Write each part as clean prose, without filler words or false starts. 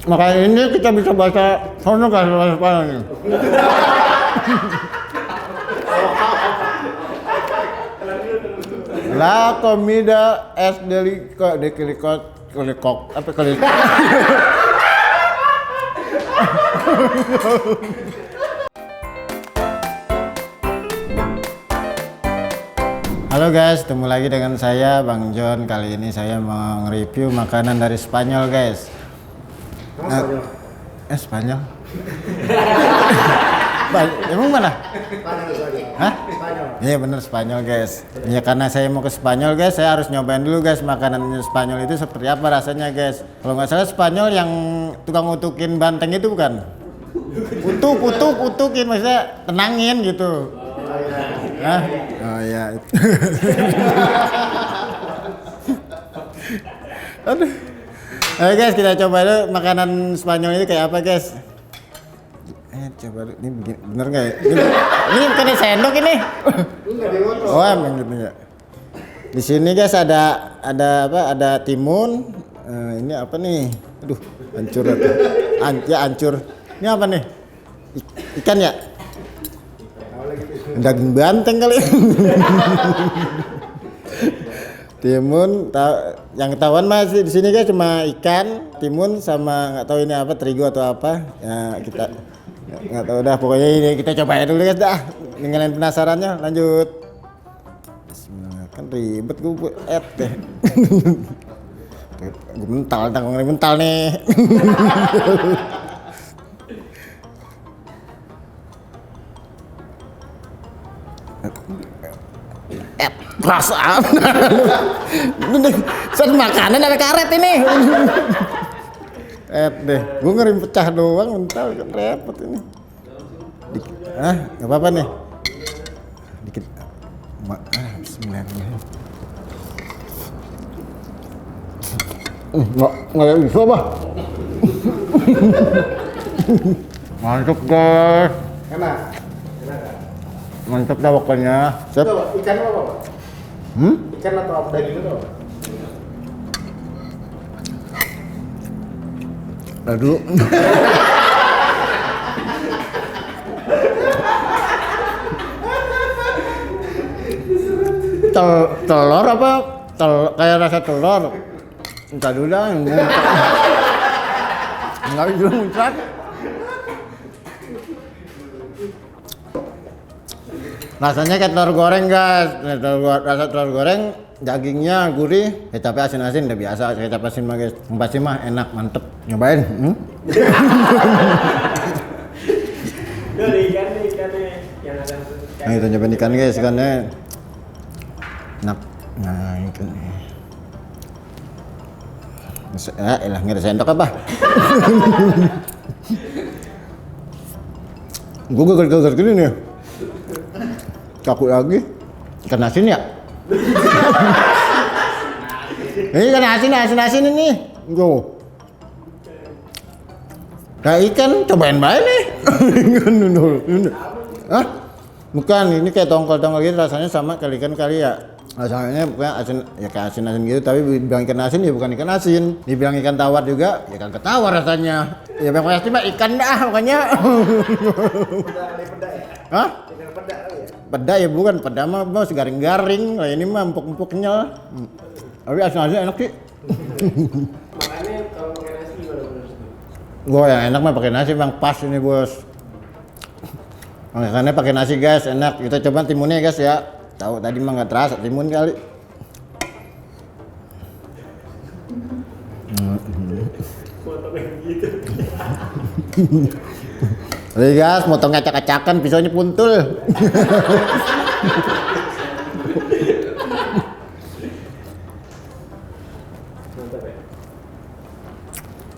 Makanya ini kita bisa bahasa sono kan bahasa Spanyol nih. La comida es deliciosa apa kali? Halo guys, ketemu lagi dengan saya Bang John. Kali ini saya mau nge-review makanan dari Spanyol guys. Spanyol? Emang mana? Hah? Iya bener Spanyol guys. Ya karena saya mau ke Spanyol guys, saya harus nyobain dulu guys makanan Spanyol itu seperti apa rasanya guys. Kalau nggak salah Spanyol yang tukang utukin banteng itu bukan? Utukin maksudnya tenangin gitu. Hah? Oh iya. Aduh. Ayo guys, kita coba dulu makanan Spanyol itu kayak apa guys. Coba dulu, ini bener nggak ya? Ini bukan sendok ini. Oh emang gitu ya. Di sini guys ada apa? Ada timun. Ini apa nih? Aduh, hancur atau? Hancur. Ini apa nih? Ikan ya? Daging banteng kali. Timun, yang ketahuan masih di sini guys cuma ikan, timun sama nggak tahu ini apa, terigu atau apa. Ya kita nggak tahu dah, pokoknya ini kita coba dulu guys dah. Ninggalin penasarannya, lanjut. Bismillah, kan ribet gue deh. Gue mental nih. Perasaan set makanan ada karet ini. Deh, gue ngeri pecah doang mental kan repot ini. Nggak apa-apa nih. Dikit. Bismillahirrahmanirrahim. Nggak bisa bah. Mantap guys. Enak. Mantap dah pokoknya. Set. Ikan apa? Ikan atau apa daging itu? Aduh. Telur apa? Kayak rasa telur. Entah dulu dah yang enggak bisa muncrat. Rasanya kayak telur goreng guys. Rasa telur goreng, dagingnya gurih, kecapnya asin-asin udah biasa. Kecap asin mah guys, pasti mah enak, mantep. Nyobain. Ikannya yang ada. Nah kita nyobain ikan guys, ikannya enak. Nah ikan. Elah nggak ada sendok apa? Gue gagal gini nih. Kaku lagi. Ikan asin ya? Ini ikan asin ini. Go. Kayak ikan, cobain baik nih. Hah? Bukan, ini kayak tongkol-tongkol gitu rasanya sama kali ikan kali ya. Rasanya bukan asin, ya kayak asin gitu, tapi dibilang ikan asin ya bukan ikan asin. Dibilang ikan tawar juga, ya kan ketawar rasanya. Ya pokoknya cuma ikan dah pokoknya. Peda ya? Hah? Ikan peda kali ya? Peda ya bukan, peda mah bos garing-garing. Lah ini mah empuk-empuknya. Tapi asin-asin enak sih. Makanya kalau pakai nasi gimana menurut lu? Gua yang enak mah pakai nasi bang, pas ini bos. Makanya pakai nasi guys, enak. Kita coba timunnya guys ya. Tahu tadi mah nggak terasa timun kali. Potongnya gitu. Oke guys, motong acak-acakan, pisaunya puntul.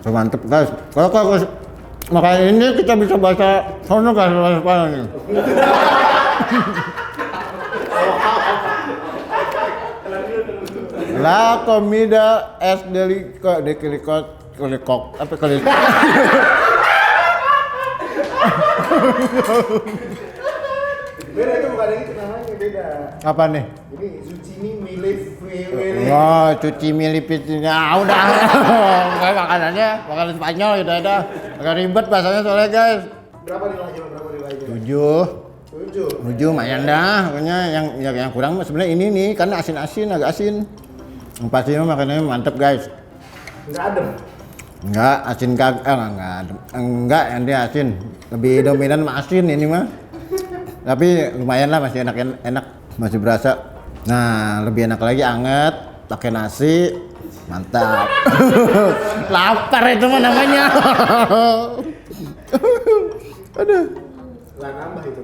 Mantep guys. Kalau makanya ini kita bisa bahasa sono guys, bahasa Spanyol nih. La comida es deliciosa apa kali? Beda itu bukan yang itu namanya beda. Apa nih? Ini zucchini mille Oh, cuci milipitnya udah. Kayak makanan Spanyol gitu ada. Agak ribet bahasanya soalnya guys. Berapa nilainya? 7 lumayan dah. Pokoknya yang kurang sebenarnya ini nih karena asin-asin agak asin. Yang pasti makanannya mantep guys. Enggak adem. Enggak, asin enggak adem. Enggak, yang dia asin. Lebih dominan mah asin ini mah. Tapi lumayan lah, masih enak, masih berasa. Nah, lebih enak lagi anget, pakai nasi, mantap. Lapar itu mah namanya. Aduh. Lah nambah itu.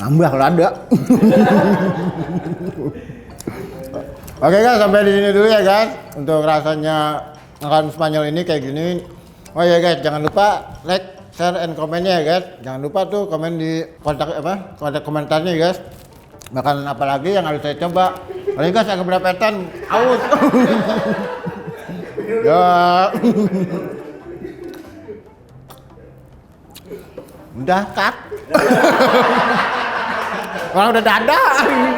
Nambah kalau ada. Oke guys, sampai di sini dulu ya guys. Untuk rasanya makan Spanyol ini kayak gini. Oh ya guys, jangan lupa like, share, and komennya ya guys. Jangan lupa tuh komen di kontak komentarnya guys. Makan apa lagi yang harus saya coba. Paling guys agak berapetan. Aus. Ya. Udah cut. Orang udah dadah.